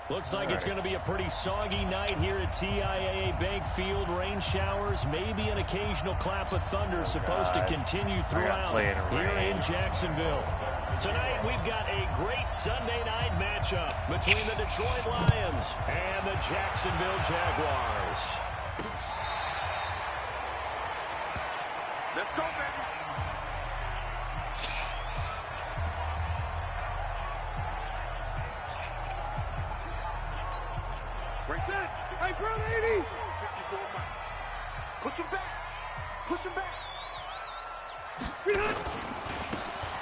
Looks like it's going to be a pretty soggy night here at TIAA Bank Field. Rain showers, maybe an occasional clap of thunder supposed to continue throughout here in Jacksonville. Tonight we've got a great Sunday night matchup between the Detroit Lions and the Jacksonville Jaguars. Let's go, baby. Break that. Hey, bro, 80. Push him back. Push him back.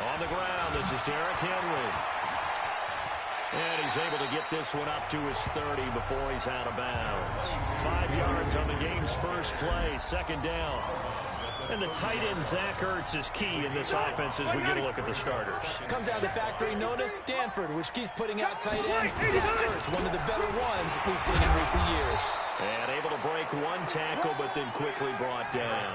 On the ground, this is Derrick Henry. And he's able to get this one up to his 30 before he's out of bounds. 5 yards on the game's first play, second down. And the tight end, Zach Ertz, is key in this offense as we get a look at the starters. Comes out of the factory known as Stanford, which keeps putting out tight ends. Zach Ertz, one of the better ones we've seen in recent years. And able to break one tackle, but then quickly brought down.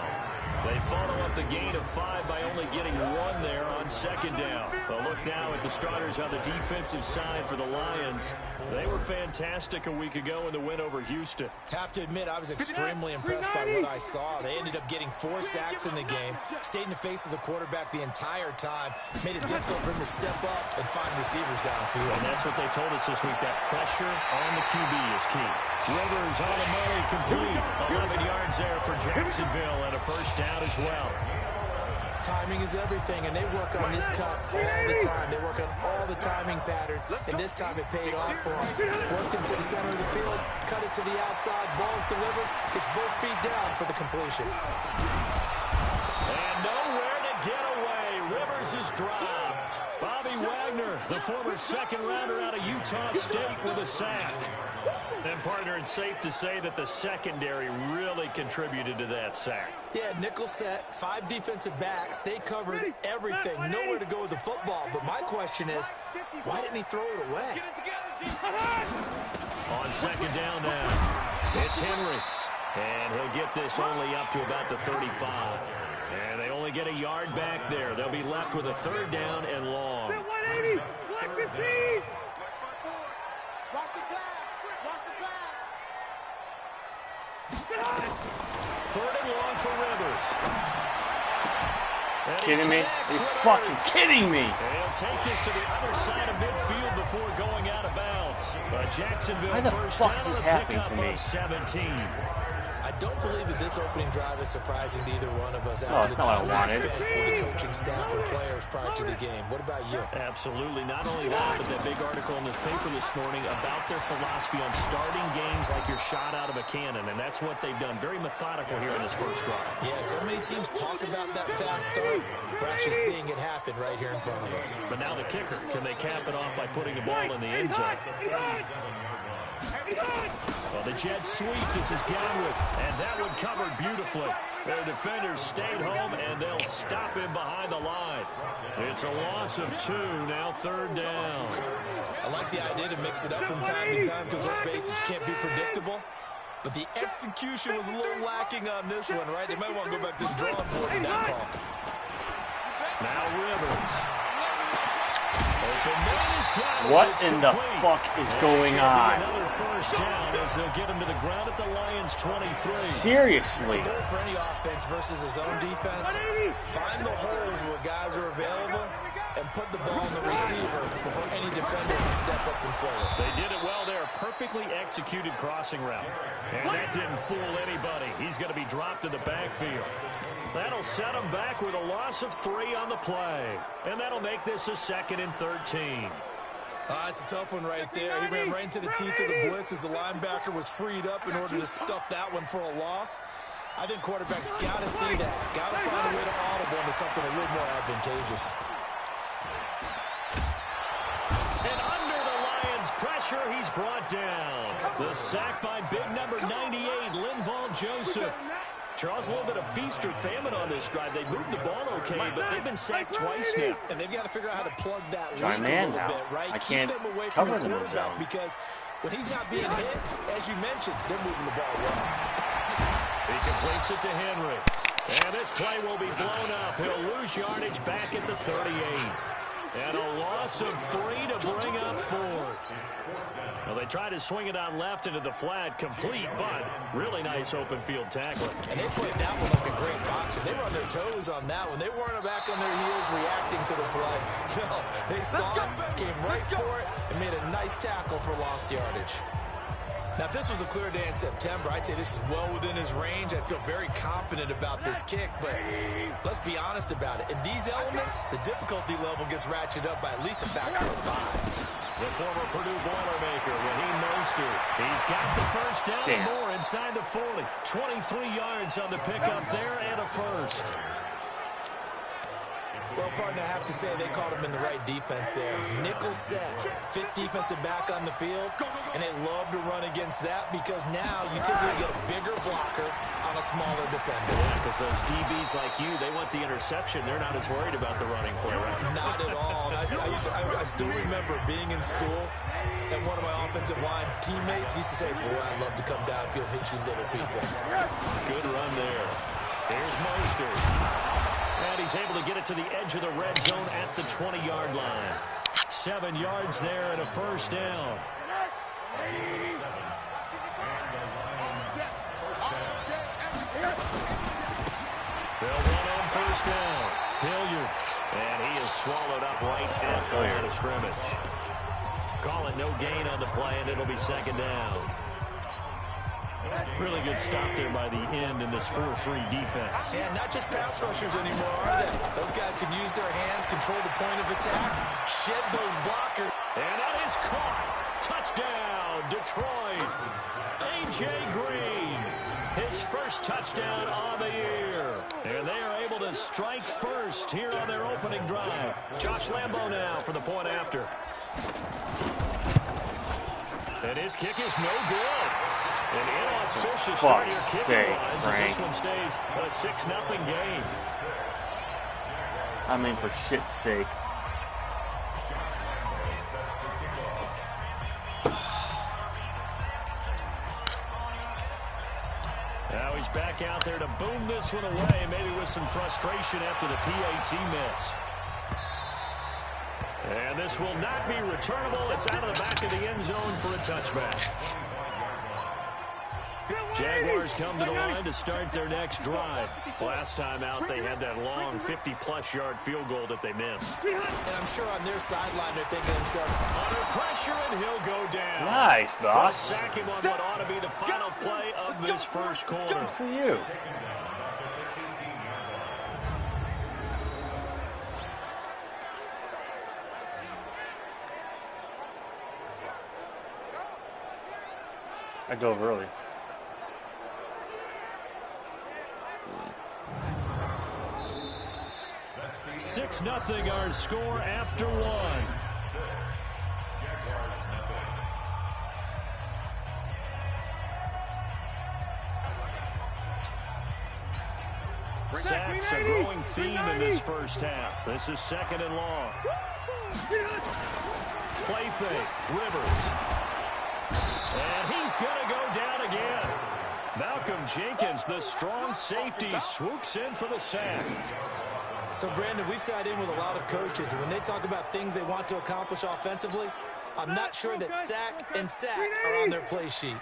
They follow up the gain of 5 by only getting 1 there on second down. A look now at the starters on the defensive side for the Lions. They were fantastic a week ago in the win over Houston. Have to admit, I was extremely impressed by what I saw. They ended up getting 4 sacks in the game, stayed in the face of the quarterback the entire time, made it difficult for him to step up and find receivers downfield. And that's what they told us this week, that pressure on the QB is key. Rivers on the money, complete. 11 yards there for Jacksonville and a first down as well. Timing is everything, and they work on this cut all the time. They work on all the timing patterns, and this time it paid off for them. Worked into the center of the field, cut it to the outside, ball's delivered, gets both feet down for the completion. And nowhere to get away. Rivers is dropped. Bobby Wagner, the former second-rounder out of Utah State, with a sack. And, partner, it's safe to say that the secondary really contributed to that sack. Yeah, nickel set, 5 defensive backs. They covered everything. Nowhere to go with the football. But my question is, why didn't he throw it away? On second down now, it's Henry. And he'll get this only up to about the 35. And they only get a yard back there. They'll be left with a third down and long. 180. Black 15. Watch the pass. Watch the pass. Third and long for Rivers. Kidding me? Are you fucking kidding me? And he'll take this to the other side of midfield before going out of bounds. Jacksonville Why the first fuck down is this on a happening pickup to me? of 17. I don't believe that this opening drive is surprising to either one of us. Oh, it's not what I wanted. With the coaching staff and players prior to the game. What about you? Absolutely. Not only that, but that big article in the paper this morning about their philosophy on starting games like you're shot out of a cannon, and that's what they've done. Very methodical here in this first drive. Yeah, so many teams talk about that fast start. We're actually seeing it happen right here in front of us. But now the kicker, can they cap it off by putting the ball in the end zone? Well, the jet sweep, this is Godwin, and that one covered beautifully. Their defenders stayed home, and they'll stop him behind the line. It's a loss of 2, now third down. I like the idea to mix it up from time to time because, let's face it, you can't be predictable. But the execution was a little lacking on this one, right? They might want to go back to the drawing board with that call. Now Rivers. Open man is got it. What It's in the complete. fuck is And going it's gonna be on? another first down as they'll get him to the ground at the Lions' 23. Seriously. The goal for any offense versus his own defense, find the holes where guys are available and put the ball in the receiver before any defender can step up and fill it. They did it well there. Perfectly executed crossing route. And that didn't fool anybody. He's going to be dropped in the backfield. That'll set him back with a loss of 3 on the play. And that'll make this a 2nd and 13. It's a tough one right there. He ran right into the teeth of the blitz as the linebacker was freed up in order to stuff that one for a loss. I think quarterbacks got to see that. Got to find a way to audible into something a little more advantageous. And under the Lions' pressure, he's brought down. The sack by big number 98, Linval Joseph. Charles, a little bit of feast or famine on this drive. They moved the ball okay, but they've been sacked twice now. And they've got to figure out how to plug that leak My a man little now. bit, right? I Keep can't them away from cover the them in the quarterback zone. because when he's not being hit, as you mentioned, they're moving the ball well. He completes it to Henry. And this play will be blown up. He'll lose yardage back at the 38. And a loss of 3 to bring up 4th. Well, they tried to swing it on left into the flat, complete, but really nice open field tackling. And they played that one like a great boxer. They were on their toes on that one. They weren't back on their heels reacting to the play. No, they saw it, came right for it, and made a nice tackle for lost yardage. Now, if this was a clear day in September, I'd say this is well within his range. I feel very confident about this kick, but let's be honest about it. In these elements, the difficulty level gets ratcheted up by at least a factor of 5. The former Purdue Boilermaker, Raheem Mostert. He's got the first down and more inside the 40. 23 yards on the pickup there and a first. Well, partner, I have to say they called him in the right defense there. Nickel set, fifth defensive back on the field, and they love to run against that because now you typically get a bigger blocker on a smaller defender. Yeah, because those DBs like you, they want the interception. They're not as worried about the running play, right? Not at all. I still remember being in school, and one of my offensive line teammates used to say, boy, I'd love to come downfield and hit you little people. Good run there. Here's Mostert. And he's able to get it to the edge of the red zone at the 20-yard line. 7 yards there and a first down. They'll run on first down. Hilliard. And he is swallowed up right at the line of scrimmage. Call it no gain on the play, and it'll be second down. Really good stop there by the end in this 4-3 defense. Yeah, not just pass rushers anymore, are they? Those guys can use their hands, control the point of attack, shed those blockers. And that is caught. Touchdown, Detroit. A.J. Green, his first touchdown on the year. And they are able to strike first here on their opening drive. Josh Lambo now for the point after. And his kick is no good. An inauspicious start here kicking-wise as this one stays a 6-0 game. I mean, for shit's sake. Now he's back out there to boom this one away, maybe with some frustration after the PAT miss. And this will not be returnable. It's out of the back of the end zone for a touchback. Jaguars come to the line to start their next drive. Last time out, they had that long 50-plus yard field goal that they missed. And I'm sure on their sideline, they're thinking to themselves, under pressure, and he'll go down. Nice, boss. Sack him on what ought to be the final play of this first quarter. Good for you. I go early. Six 6-0 our score after one. Sacks a growing theme in this first half. This is second and long. Play fake, Rivers. And he's going to go down again. Malcolm Jenkins, the strong safety, swoops in for the sack. So, Brandon, we've sat in with a lot of coaches, and when they talk about things they want to accomplish offensively, I'm not sure that sack and sack are on their play sheet.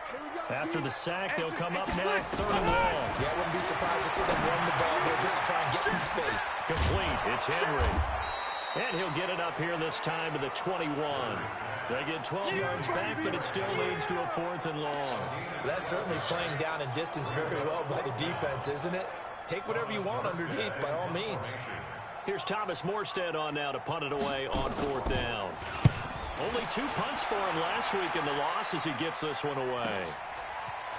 After the sack, they'll come up now, third and long. Yeah, I wouldn't be surprised to see them run the ball here just to try and get some space. Complete. It's Henry. And he'll get it up here this time to the 21. They get 12 yards back, but it still leads to a fourth and long. That's certainly playing down in distance very well by the defense, isn't it? Take whatever you want underneath, by all means. Here's Thomas Morstead on now to punt it away on fourth down. Only 2 punts for him last week in the loss as he gets this one away.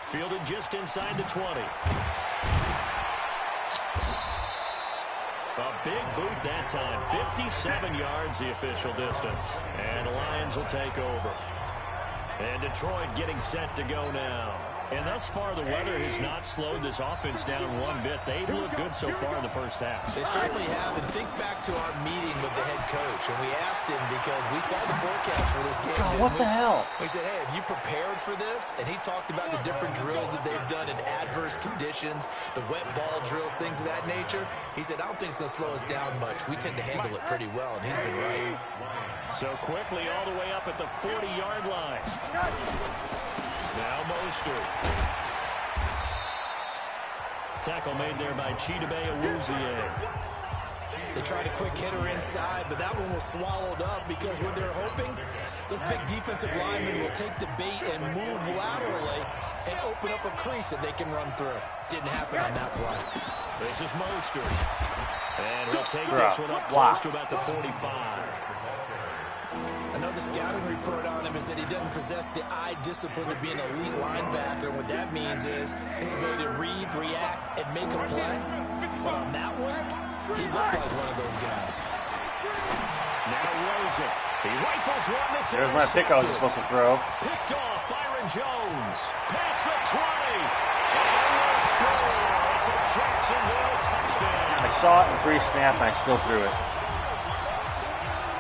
Fielded just inside the 20. A big boot that time. 57 yards the official distance. And the Lions will take over. And Detroit getting set to go now. And thus far, the weather has not slowed this offense down one bit. They've looked good so far in the first half. They certainly have. And think back to our meeting with the head coach. And we asked him because we saw the forecast for this game. God, what the hell? We said, hey, have you prepared for this? And he talked about the different drills that they've done in adverse conditions, the wet ball drills, things of that nature. He said, I don't think it's going to slow us down much. We tend to handle it pretty well, and he's been right. So quickly all the way up at the 40-yard line. Now Mostert. Tackle made there by Chidobe Awuzie. They tried a quick hitter inside, but that one was swallowed up because when they're hoping, those big defensive linemen will take the bait and move laterally and open up a crease that they can run through. Didn't happen on that play. This is Mostert. And he'll take this one up close to about the 45. Another scouting report on him is that he doesn't possess the eye discipline to be an elite linebacker. And what that means is his ability to read, react, and make a play. But on that one, he looked like one of those guys. Now Rosen. He rifles one that's There's my pick I was supposed to throw. Picked off Byron Jones. Past the 20. And we'll score. It's a Jacksonville touchdown. I saw it in pre-snap and I still threw it.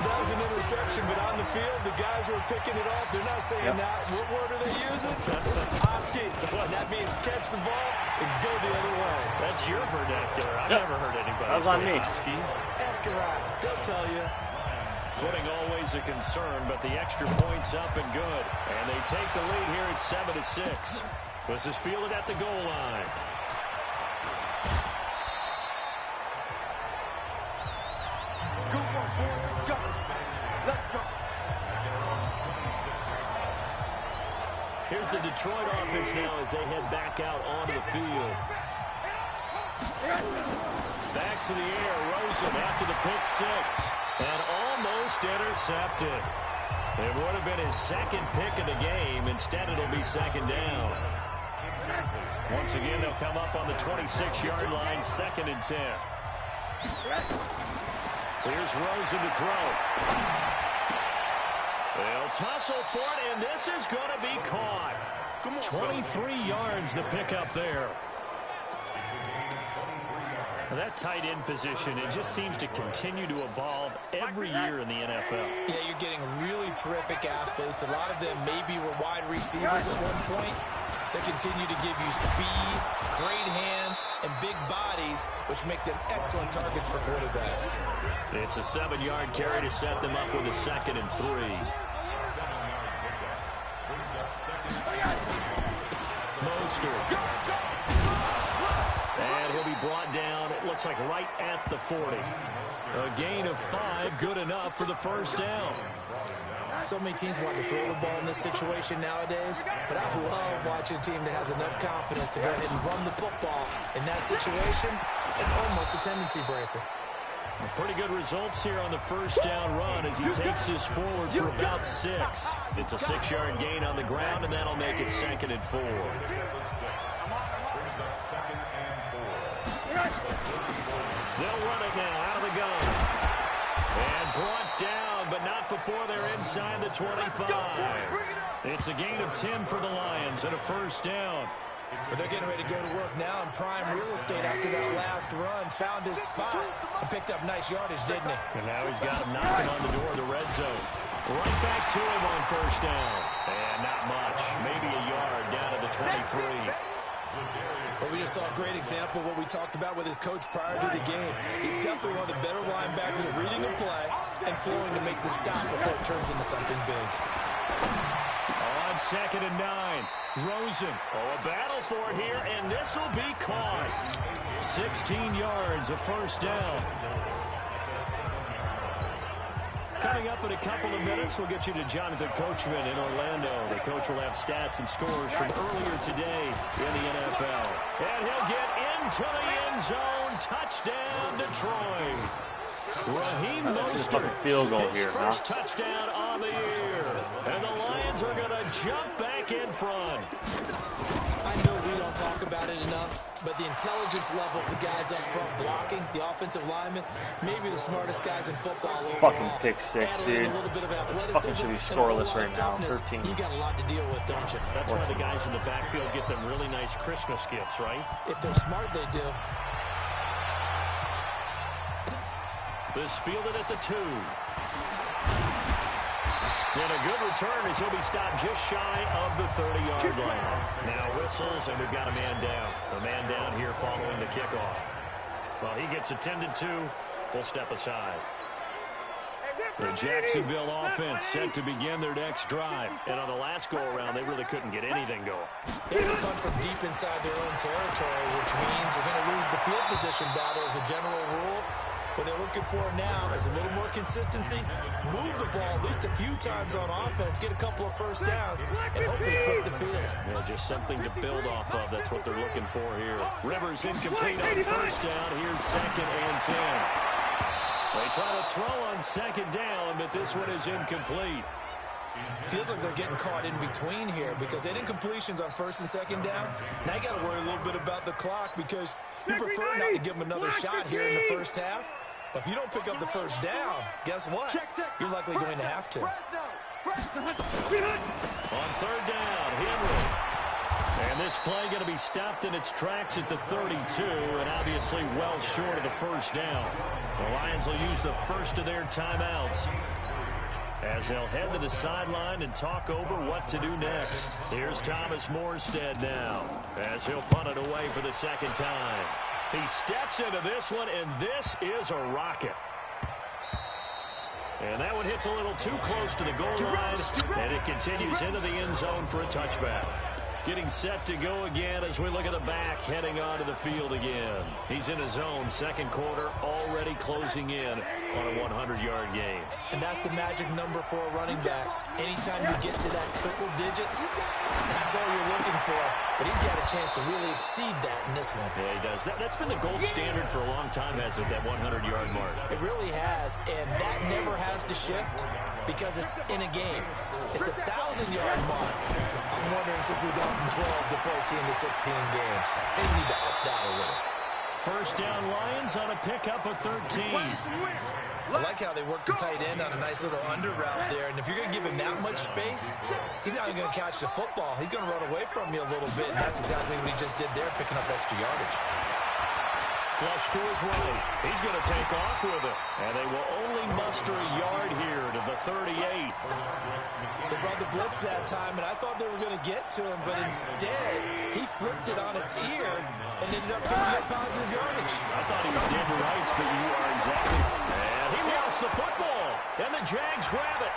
That was an interception, but on the field, the guys who are picking it off, they're not saying that. What word are they using? It's Oski. And that means catch the ball and go the other way. That's your vernacular. I've never heard anybody that was on me. Oski. Ask around. They'll tell you. Footing always a concern, but the extra point's up and good. And they take the lead here at 7-6. This is fielded at the goal line. Here's the Detroit offense now as they head back out onto the field. Back to the air. Rosen after the pick six. And almost intercepted. It would have been his second pick of the game. Instead, it'll be second down. Once again, they'll come up on the 26-yard line, 2nd and 10. Here's Rosen to throw. They'll tussle for it, and this is going to be caught. 23 yards the pickup there. That tight end position, it just seems to continue to evolve every year in the NFL. Yeah, you're getting really terrific athletes. A lot of them maybe were wide receivers at one point. They continue to give you speed, great hands, and big bodies, which make them excellent targets for quarterbacks. It's a 7-yard carry to set them up with a 2nd and 3. Mostert. And he'll be brought down, it looks like right at the 40. A gain of 5, good enough for the first down. So many teams want to throw the ball in this situation nowadays, but I love watching a team that has enough confidence to go ahead and run the football. In that situation, it's almost a tendency breaker. Pretty good results here on the first down run as he takes this forward for about 6. It's a 6-yard gain on the ground, and that'll make it 2nd and 4. They'll run it now out of the gun. And brought down, but not before they're inside the 25. It's a gain of 10 for the Lions and a first down. But they're getting ready to go to work now in prime real estate after that last run. Found his spot and picked up nice yardage, didn't he? And now he's got him knocking on the door of the red zone. Right back to him on first down. And not much. Maybe a yard down to the 23. Well, we just saw a great example of what we talked about with his coach prior to the game. He's definitely one of the better linebackers at reading a play and flowing to make the stop before it turns into something big. On 2nd and 9. Rosen. Oh, a battle for it here, and this will be caught. 16 yards, a first down. Coming up in a couple of minutes, we'll get you to Jonathan Coachman in Orlando. The coach will have stats and scores from earlier today in the NFL. And he'll get into the end zone. Touchdown, Detroit. Raheem Mostert, his first touchdown on the year. And the Lions are going to jump back in front. I know we don't talk about it enough, but the intelligence level of the guys up front blocking, the offensive linemen, maybe the smartest guys in football overall. Fucking pick six, dude. A little bit of athleticism, fucking should be scoreless right now. 13. You got a lot to deal with, don't you? That's why the guys in the backfield get them really nice Christmas gifts, right? If they're smart, they do. This fielded at the 2. And a good return as he'll be stopped just shy of the 30-yard line. Now whistles, and we've got a man down. A man down here following the kickoff. Well, he gets attended to. We'll step aside. The Jacksonville offense set to begin their next drive. And on the last go-around, they really couldn't get anything going. They're going to come from deep inside their own territory, which means they're going to lose the field position battle as a general rule. What they're looking for now is a little more consistency, move the ball at least a few times on offense, get a couple of first downs, and hopefully flip the field. Yeah, just something to build off of. That's what they're looking for here. Rivers incomplete on first down. Here's 2nd and 10. They try to throw on 2nd down, but this one is incomplete. Feels like they're getting caught in between here because they did incompletions on 1st and 2nd down. Now you got to worry a little bit about the clock because you prefer not to give them another shot here in the first half. But if you don't pick up the first down, guess what? You're likely going to have to. On 3rd down, Henry. And this play going to be stopped in its tracks at the 32, and obviously well short of the first down. The Lions will use the first of their timeouts as they'll head to the sideline and talk over what to do next. Here's Thomas Morstead now as he'll punt it away for the 2nd time. He steps into this one, and this is a rocket. And that one hits a little too close to the goal line, and it continues into the end zone for a touchback. Getting set to go again as we look at the back, heading onto the field again. He's in his zone, 2nd quarter, already closing in on a 100-yard game. And that's the magic number for a running back. Anytime you get to that triple digits, that's all you're looking for. But he's got a chance to really exceed that in this one. Yeah, he does. That's been the gold standard for a long time, hasn't it, that 100-yard mark? It really has, and that never has to shift because it's in a game. It's a 1,000-yard mark. I'm wondering, since we've gone from 12 to 14 to 16 games, they need to up that a little. First down, Lions on a pickup of 13. I like how they work the tight end on a nice little under route there. And if you're going to give him that much space, he's not even going to catch the football. He's going to run away from you a little bit, and that's exactly what he just did there, picking up extra yardage. Flush to his right. He's going to take off with it. And they will only muster a yard here to the 38. They brought the blitz that time, and I thought they were going to get to him, but instead, he flipped it on its ear and ended up picking up positive yardage. I thought he was dead to rights, but you are exactly. And he lost the football, and the Jags grab it.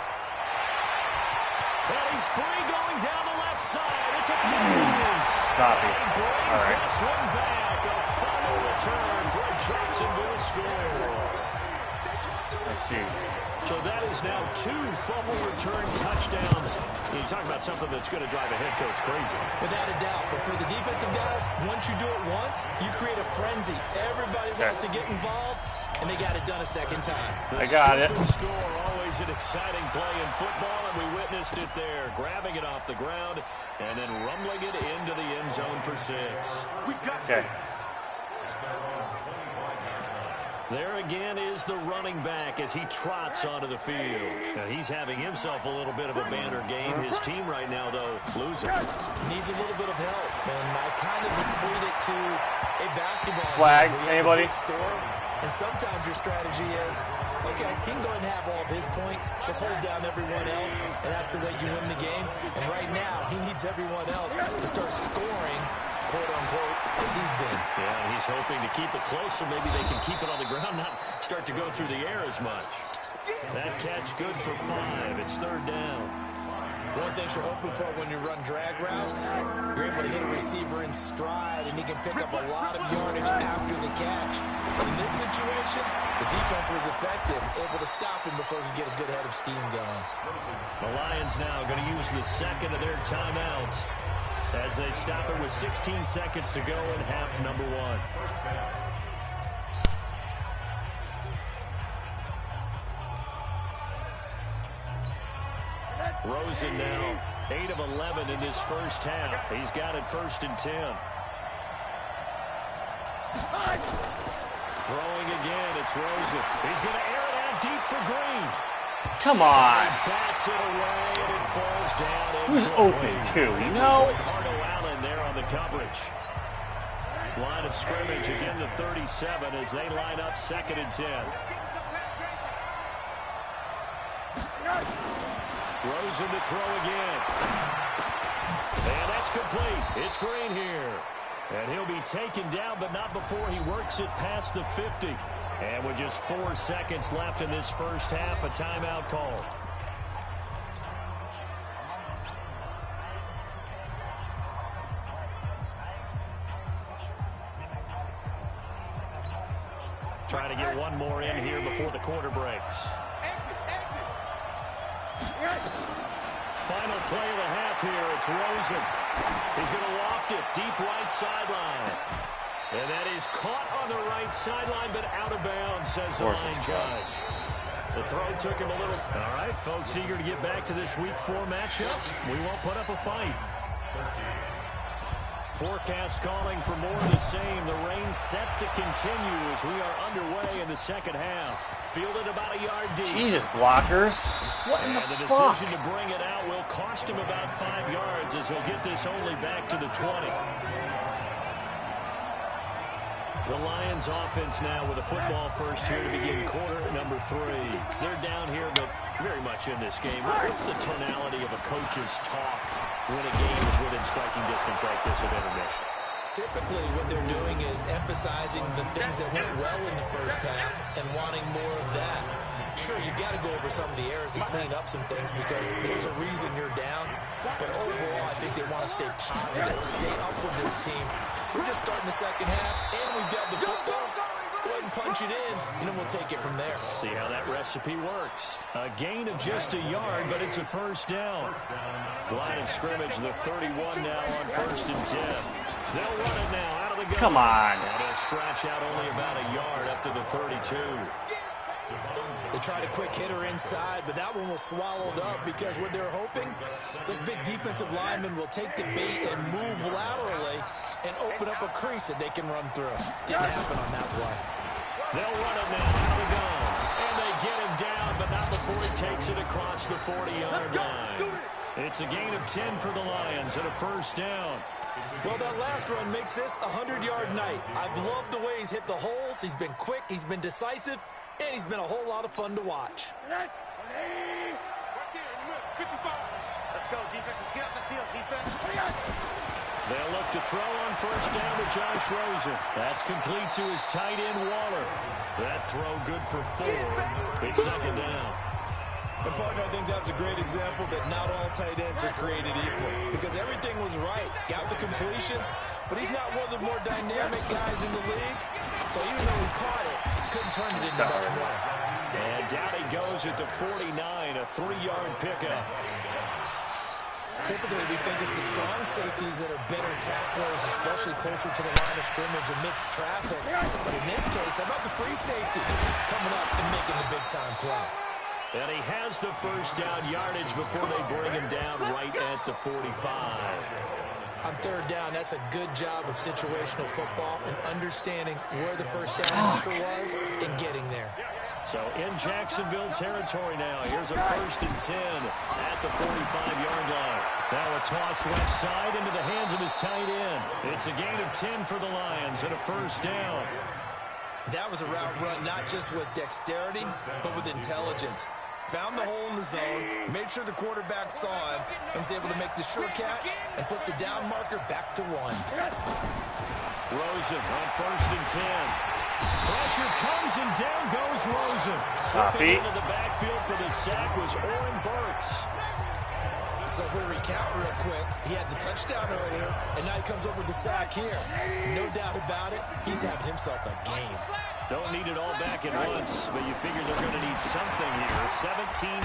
And he's free going down the left side. It's a finish. Copy. All right. This one back. A final return for a Jacksonville score. I see. So that is now 2 fumble return touchdowns. You talk about something that's going to drive a head coach crazy. Without a doubt. But for the defensive guys, once you do it once, you create a frenzy. Everybody wants to get involved, and they got it done a 2nd time. I got it. Score, always an exciting play in football, and we witnessed it there. Grabbing it off the ground and then rumbling it into the end zone for 6. Okay. There again is the running back as he trots onto the field. Now he's having himself a little bit of a banner game. His team right now, though, losing. Needs a little bit of help, and I kind of equate it to a basketball flag. game. Anybody? Score, and sometimes your strategy is, okay, he can go ahead and have all of his points. Let's hold down everyone else, and that's the way you win the game. And right now, he needs everyone else to start scoring, quote-unquote, as he's been. Yeah, and he's hoping to keep it close so maybe they can keep it on the ground, not start to go through the air as much. That catch good for 5. It's 3rd down. One thing you're hoping for when you run drag routes, you're able to hit a receiver in stride, and he can pick up a lot of yardage after the catch. But in this situation, the defense was effective, able to stop him before he could get a good head of steam going. The Lions now going to use the 2nd of their timeouts as they stop it with 16 seconds to go in half number 1. Rosen now 8 of 11 in this first half. He's got it 1st and 10. Throwing again, it's Rosen. He's going to air it out deep for Green. Come on. Bats it away, and it falls down. Who's open, too? You know? Ricardo Allen there on the coverage. Line of scrimmage again to 37 as they line up 2nd and 10. Rosen to throw again. And that's complete. It's Green here. And he'll be taken down, but not before he works it past the 50. And with just 4 seconds left in this first half, a timeout call. Trying to get one more in here before the quarter breaks. Final play of the half here. It's Rosen. He's going to loft it deep right sideline. And that is caught on the right sideline, but out of bounds, says the line judge. The throw took him a little. All right, folks, eager to get back to this Week 4 matchup. We won't put up a fight. Forecast calling for more of the same. The rain set to continue as we are underway in the second half. Fielded about a yard deep. Jesus, blockers. What in the fuck? Decision to bring it out will cost him about 5 yards as he'll get this only back to the 20. The Lions offense now with a football first here to begin quarter number 3. They're down here, but very much in this game. What's the tonality of a coach's talk when a game is within striking distance like this at intermission? Typically, what they're doing is emphasizing the things that went well in the first half and wanting more of that. Sure, you've got to go over some of the errors and clean up some things because there's a reason you're down. But overall, I think they want to stay positive, stay up with this team. We're just starting the second half, and we've got the football. Let's go ahead and punch it in, and then we'll take it from there. See how that recipe works. A gain of just a yard, but it's a first down. Line of scrimmage, the 31 now on 1st and 10. They'll run it now out of the gun. Come on. And it'll scratch out only about a yard up to the 32. They tried a quick hitter inside, but that one was swallowed up because what they're hoping, those big defensive linemen will take the bait and move laterally and open up a crease that they can run through. Didn't happen on that play. They'll run it now out of the gun. And they get him down, but not before he takes it across the 40-yard line. It's a gain of 10 for the Lions and a first down. Well, that last run makes this a 100-yard night. I've loved the way he's hit the holes. He's been quick. He's been decisive. And he's been a whole lot of fun to watch. Let's go, defense. Let's get up the field, defense. They'll look to throw on first down to Josh Rosen. That's complete to his tight end, Waller. That throw good for 4. It's second down. And, partner, I think that's a great example that not all tight ends are created equal. Because everything was right. Got the completion, but he's not one of the more dynamic guys in the league. So even though he caught it, couldn't turn it into much more. And down he goes at the 49, a 3-yard pickup. Typically, we think it's the strong safeties that are better tacklers, especially closer to the line of scrimmage amidst traffic. But in this case, how about the free safety coming up and making the big-time play? And he has the first down yardage before they bring him down right at the 45. On third down, that's a good job of situational football and understanding where the first down marker was and getting there. So in Jacksonville territory now. Here's a 1st and 10 at the 45-yard line. Now a toss left side into the hands of his tight end. It's a gain of 10 for the Lions and a first down. That was a route run not just with dexterity, but with intelligence. Found the hole in the zone, made sure the quarterback saw him, and was able to make the sure catch and flip the down marker back to 1. Rosen on 1st and 10. Pressure comes and down goes Rosen. Slipping into the backfield for the sack was Oren Burks. So if we recount real quick, he had the touchdown earlier, and now he comes over the sack here. No doubt about it, he's having himself a game. Don't need it all back at once, but you figure they're going to need something here. 17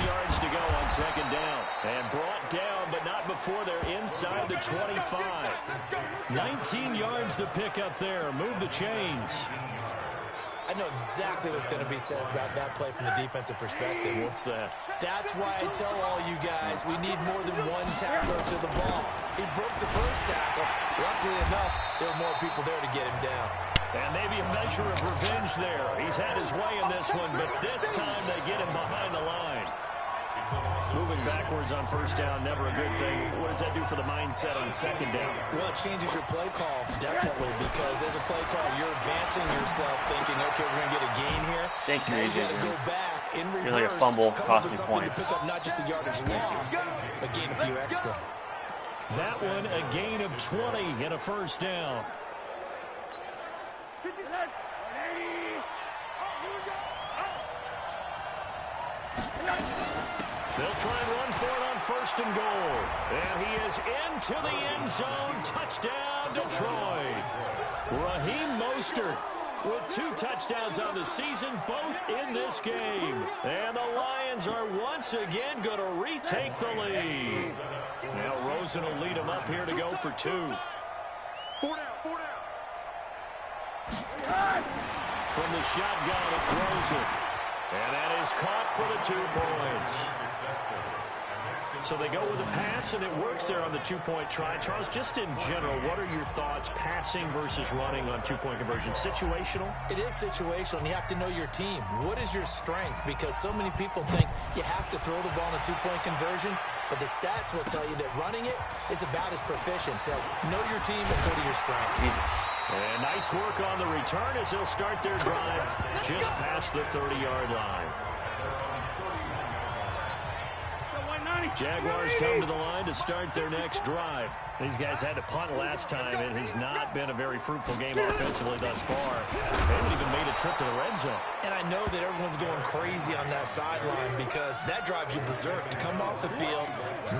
yards to go on second down. And brought down, but not before they're inside the 25. 19 yards to pick up there. Move the chains. I know exactly what's going to be said about that play from the defensive perspective. What's that? That's why I tell all you guys, we need more than one tackler to the ball. He broke the first tackle. Luckily enough, there were more people there to get him down. And maybe a measure of revenge there. He's had his way in this one, but this time they get him behind the line. Moving backwards on first down, never a good thing. What does that do for the mindset on second down? Well, it changes your play call, definitely, because as a play call, you're advancing yourself, thinking, okay, we're going to get a gain here. Thank you, you got to go back in reverse. You're like a fumble, cost me points. To pick up not just a yardage lost, but gain a few extra. That one, a gain of 20 and a first down. They'll try and run for it on first and goal. And he is into the end zone. Touchdown, Detroit. Raheem Mostert with 2 touchdowns on the season, both in this game. And the Lions are once again going to retake the lead. Now Rosen will lead them up here to go for 2. 4 down. From the shotgun, it's Rosen. And that is caught for the 2 points. So they go with a pass, and it works there on the 2-point try. Charles, just in general, what are your thoughts passing versus running on 2-point conversion? Situational? It is situational, and you have to know your team. What is your strength? Because so many people think you have to throw the ball in a 2-point conversion, but the stats will tell you that running it is about as proficient. So know your team and go to your strength. Jesus. And nice work on the return as they'll start their drive just past the 30-yard line. Jaguars come to the line to start their next drive. These guys had to punt last time. It has not been a very fruitful game offensively thus far. They haven't even made a trip to the red zone. And I know that everyone's going crazy on that sideline because that drives you berserk to come off the field,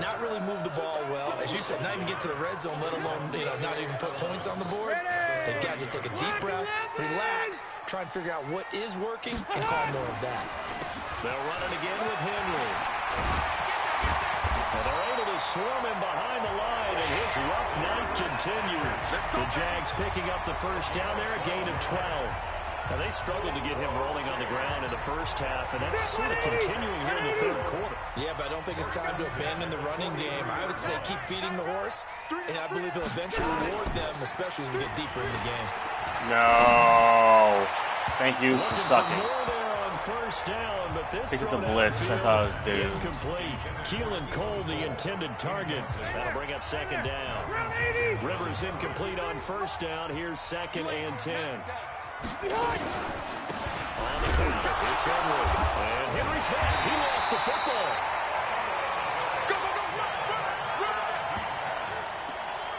not really move the ball well. As you said, not even get to the red zone, let alone, not even put points on the board. They've got to just take a deep breath, relax, try and figure out what is working, and call more of that. They'll run it again with Henry. And they're able to swarm him behind the line, and his rough night continues. The Jags picking up the first down there, a gain of 12. Now, they struggled to get him rolling on the ground in the first half, and that's sort of continuing here in the third quarter. Yeah, but I don't think it's time to abandon the running game. I would say keep feeding the horse, and I believe he'll eventually reward them, especially as we get deeper in the game. No. Thank you for sucking. First down, but this Pick up the blitz. I thought it was due. Incomplete. Keelan Cole, the intended target. That'll bring up second down. Rivers incomplete on first down. Here's 2nd and 10. On the counter, it's Henry. And Henry's hit. He lost the football.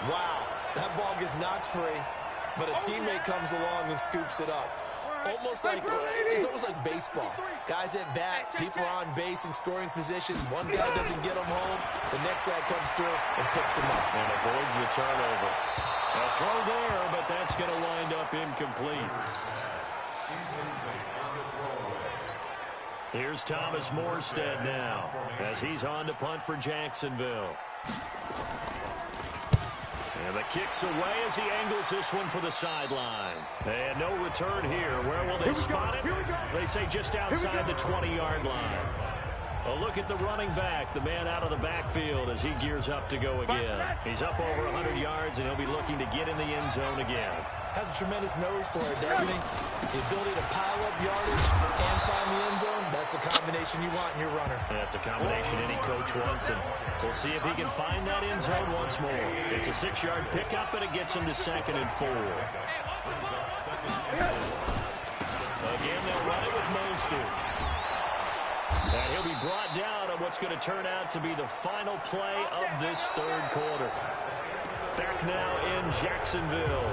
Wow, that ball gets knocked free, but a teammate comes along and scoops it up. It's almost like baseball. Guys at bat, people are on base in scoring position. One guy doesn't get them home. The next guy comes through and picks him up. And avoids the turnover. A throw there, but that's going to wind up incomplete. Here's Thomas Morstead now as he's on to punt for Jacksonville. And the kick's away as he angles this one for the sideline. And no return here. Where will they spot it? They say just outside the 20-yard line. A look at the running back, the man out of the backfield as he gears up to go again. He's up over 100 yards, and he'll be looking to get in the end zone again. Has a tremendous nose for it, doesn't he? The ability to pile up yardage and find the end zone, that's the combination you want in your runner. That's a combination any coach wants, and we'll see if he can find that end zone once more. It's a 6-yard pickup, and it gets him to 2nd and 4. Again, they'll run it with Mostert. And he'll be brought down on what's going to turn out to be the final play of this third quarter. Back now in Jacksonville.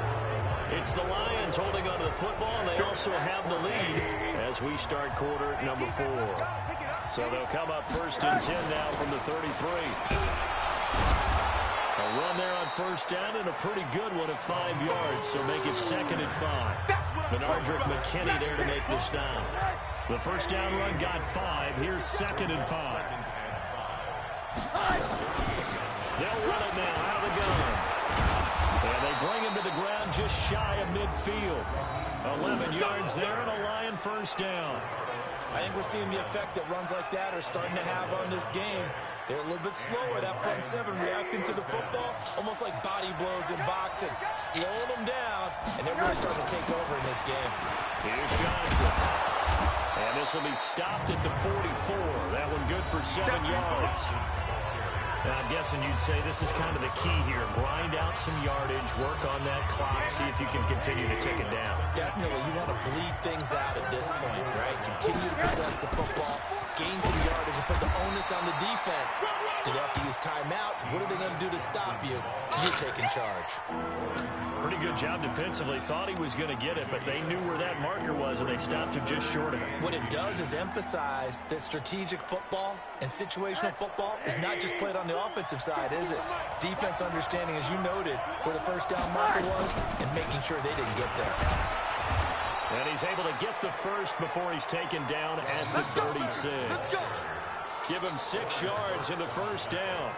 It's the Lions holding onto the football, and they also have the lead as we start quarter number 4. So they'll come up 1st and 10 now from the 33. A run there on first down and a pretty good one at 5 yards, so make it 2nd and 5. Benardrick McKinney there to make the stop. The first down run got 5. Here's 2nd and 5. They'll run it now out of the gun. And they bring him to the ground just shy of midfield. 11 yards there and a Lion first down. I think we're seeing the effect that runs like that are starting to have on this game. They're a little bit slower, that front seven, reacting to the football, almost like body blows in boxing, slowing them down, and they're really starting to take over in this game. Here's Johnson. And this will be stopped at the 44. That one good for 7 yards. Now, I'm guessing you'd say this is kind of the key here. Grind out some yardage, work on that clock, see if you can continue to tick it down. Definitely. You want to bleed things out at this point, right? Continue to possess the football, gain some yardage, and put the onus on the defense. Do they have to use timeouts? What are they going to do to stop you? You're taking charge. Pretty good job defensively. Thought he was going to get it, but they knew where that marker was, and they stopped him just short of it. What it does is emphasize that strategic football and situational football is not just played on the offensive side, is it? Defense understanding, as you noted, where the first down marker was and making sure they didn't get there. And he's able to get the first before he's taken down at the 36. Give him 6 yards in the first down.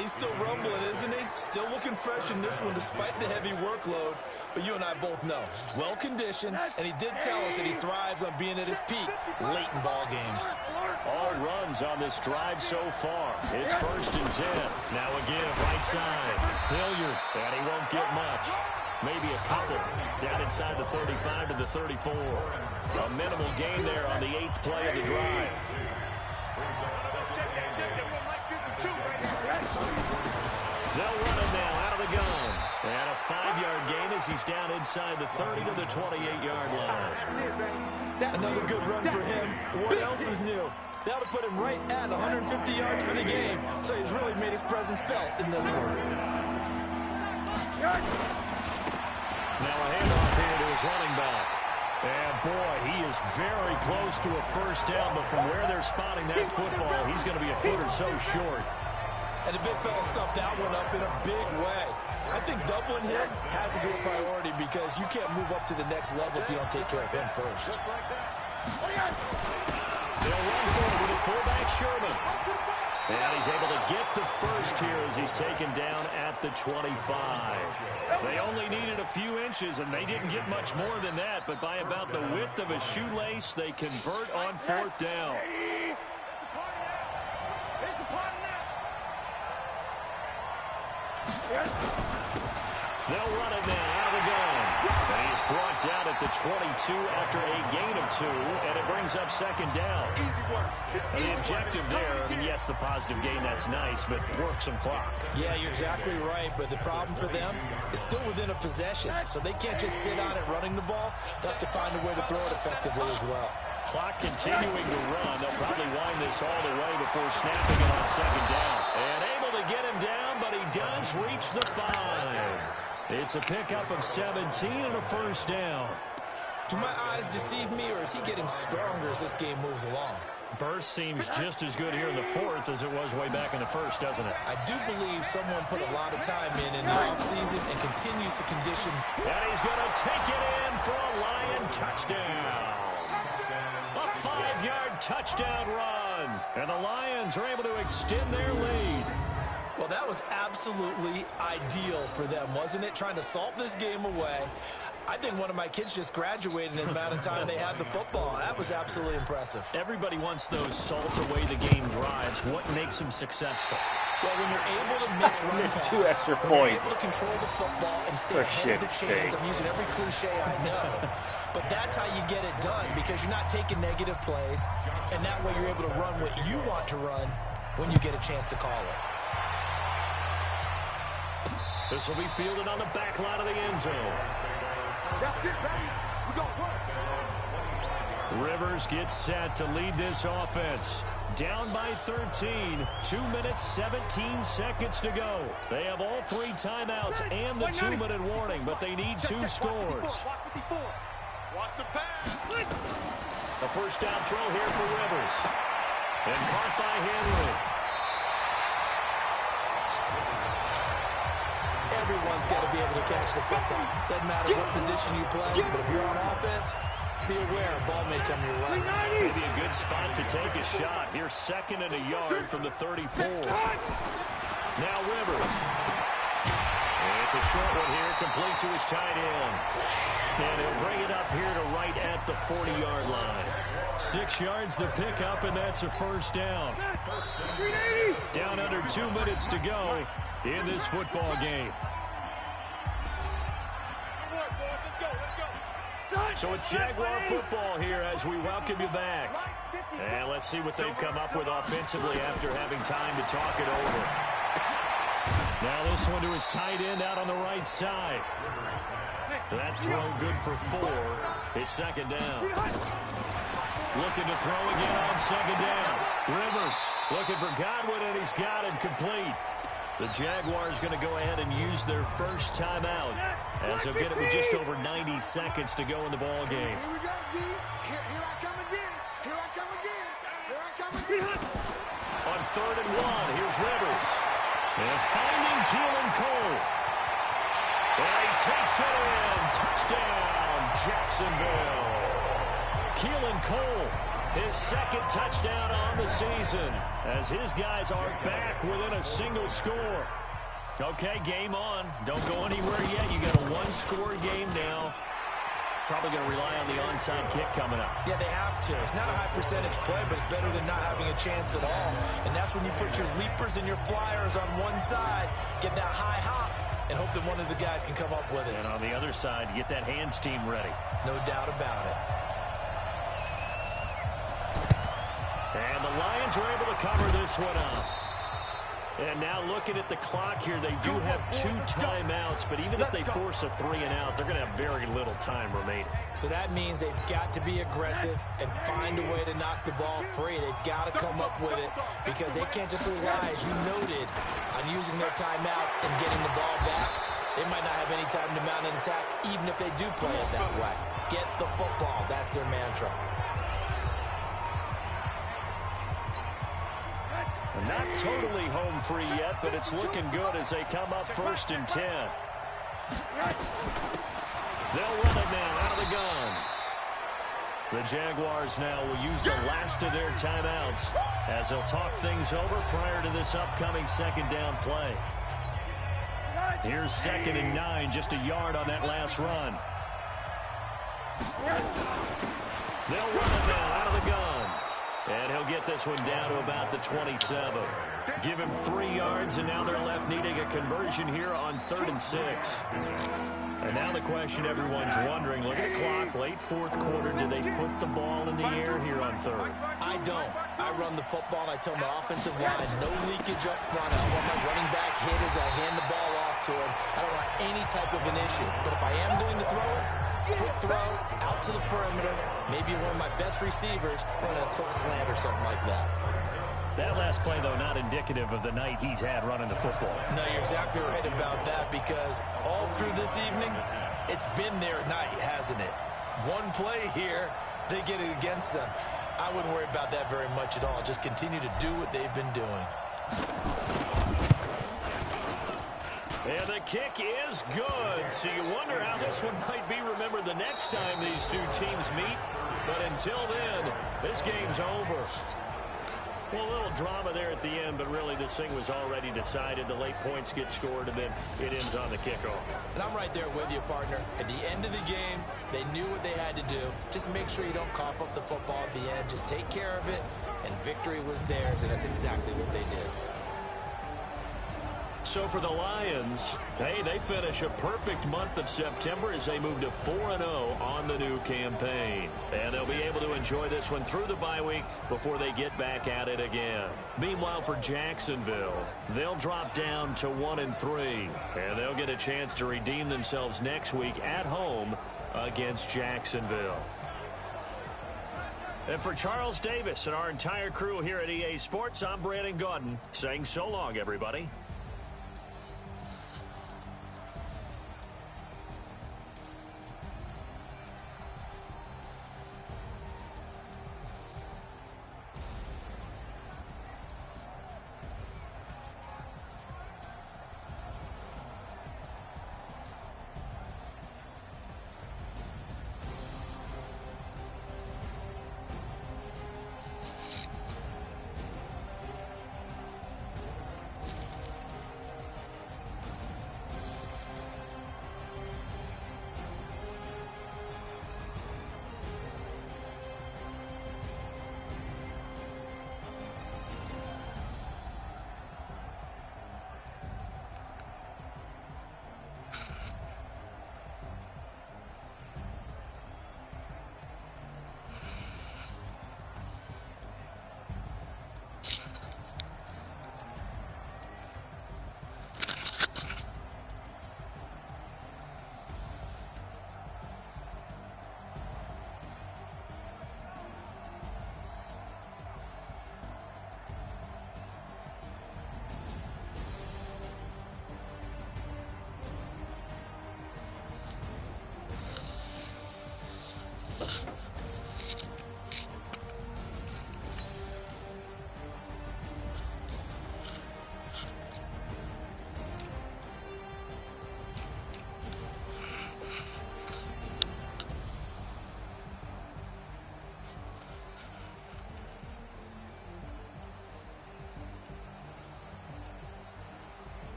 He's still rumbling, isn't he? Still looking fresh in this one despite the heavy workload. But you and I both know, well-conditioned, and he did tell us that he thrives on being at his peak late in ball games. All runs on this drive so far. It's 1st and 10. Now again, right side. Hilliard, and he won't get much. Maybe a couple. Down inside the 35 to the 34. A minimal gain there on the 8th play of the drive. They'll run him now out of the gun. And a 5-yard gain as he's down inside the 30 to the 28-yard line. Another good run for him. What else is new? That'll put him right at 150 yards for the game. So he's really made his presence felt in this one. Now a handoff here to his running back. And boy, he is very close to a first down, but from where they're spotting that football, he's going to be a foot or so short. And the big fella stuffed that one up in a big way. I think doubling him has to be a priority because you can't move up to the next level if you don't take care of him first. They'll run forward with a fullback Sherman. And he's able to get the first here as he's taken down at the 25. They only needed a few inches, and they didn't get much more than that. But by about the width of a shoelace, they convert on 4th down. They'll run it now out of the gun. And he's brought down at the 22 after a gain of 2, and it brings up 2nd down. And the objective there, I mean, yes, the positive gain, that's nice, but work some clock. Yeah, you're exactly right, but the problem for them is still within a possession, so they can't just sit on it running the ball. They'll have to find a way to throw it effectively as well. Clock continuing to run. They'll probably wind this all the way before snapping it on 2nd down. And able to get him down, but he does reach the 5. It's a pickup of 17 and a first down. Do my eyes deceive me, or is he getting stronger as this game moves along? Burst seems just as good here in the 4th as it was way back in the 1st, doesn't it? I do believe someone put a lot of time in the offseason and continues to condition. And he's going to take it in for a Lion touchdown. A 5-yard touchdown run. And the Lions are able to extend their lead. Well, that was absolutely ideal for them, wasn't it? Trying to salt this game away. I think one of my kids just graduated in the amount of time they had the football. That was absolutely impressive. Everybody wants those salt-away-the-game drives. What makes them successful? Well, when you're able to mix run pass, 2 extra when points. you're able to control the football and stay ahead of the chains. I'm using every cliche I know. But that's how you get it done because you're not taking negative plays, and that way you're able to run what you want to run when you get a chance to call it. This will be fielded on the back line of the end zone. That's it, baby. We don't work. Rivers gets set to lead this offense. Down by 13. 2 minutes, 17 seconds to go. They have all 3 timeouts and the 2-minute warning, but they need 2 scores. Watch the pass. A first down throw here for Rivers. And caught by Henry. Everyone's got to be able to catch the football. Doesn't matter what position you play, but if you're on offense, be aware a ball may come your way. Maybe a good spot to take a shot. Here's 2nd and a yard from the 34. Now Rivers. It's a a short one here, complete to his tight end. And he'll bring it up here to right at the 40-yard line. 6 yards the pickup, and that's a first down. Down under 2 minutes to go in this football game. So it's Jaguar football here as we welcome you back. And let's see what they've come up with offensively after having time to talk it over. Now this one to his tight end out on the right side. That throw good for 4. It's second down. Looking to throw again on second down. Rivers looking for Godwin, and he's got it complete. The Jaguars going to go ahead and use their first timeout as they'll get it with just over 90 seconds to go in the ball game. Here we go, D. Here I come again. Here I come again. Here I come again. On 3rd and 1, here's Rivers. And finding Keelan Cole. And he takes it in. Touchdown, Jacksonville. Keelan Cole, his second touchdown on the season, as his guys are back within a single score. Okay, game on. Don't go anywhere yet. You got a one-score game now. Probably going to rely on the onside kick coming up. Yeah, they have to. It's not a high-percentage play, but it's better than not having a chance at all. And that's when you put your leapers and your flyers on one side, get that high hop, and hope that one of the guys can come up with it. And on the other side, get that hands team ready. No doubt about it. And the Lions are able to cover this one up. And now looking at the clock here, they do have 2 timeouts, but even if they force a 3 and out, they're going to have very little time remaining. So that means they've got to be aggressive and find a way to knock the ball free. They've got to come up with it because they can't just rely, as you noted, on using their timeouts and getting the ball back. They might not have any time to mount an attack, even if they do play it that way. Get the football. That's their mantra. Not totally home free yet, but it's looking good as they come up 1st and 10. They'll run it now out of the gun. The Jaguars now will use the last of their timeouts as they'll talk things over prior to this upcoming second down play. Here's 2nd and 9, just a yard on that last run. They'll run it now out of the gun. And he'll get this one down to about the 27. Give him 3 yards, and now they're left needing a conversion here on 3rd and 6. And now the question everyone's wondering, look at the clock, late 4th quarter, do they put the ball in the air here on 3rd? I don't. I run the football, and I tell my offensive line, no leakage up front. I don't want my running back hit as I hand the ball off to him. I don't want any type of an issue. But if I am going to throw it, quick throw, out to the perimeter, maybe one of my best receivers running a quick slant or something like that. That last play, though, not indicative of the night he's had running the football. No, you're exactly right about that because all through this evening, it's been their night, hasn't it? One play here, they get it against them. I wouldn't worry about that very much at all. Just continue to do what they've been doing. And the kick is good. So you wonder how this one might be remembered the next time these two teams meet. But until then, this game's over. Well, a little drama there at the end, but really this thing was already decided. The late points get scored, and then it ends on the kickoff. And I'm right there with you, partner. At the end of the game, they knew what they had to do. Just make sure you don't cough up the football at the end. Just take care of it, and victory was theirs, and that's exactly what they did. So for the Lions, hey, they finish a perfect month of September as they move to 4-0 on the new campaign. And they'll be able to enjoy this one through the bye week before they get back at it again. Meanwhile, for Jacksonville, they'll drop down to 1-3. And they'll get a chance to redeem themselves next week at home against Jacksonville. And for Charles Davis and our entire crew here at EA Sports, I'm Brandon Gaudin saying so long, everybody. game.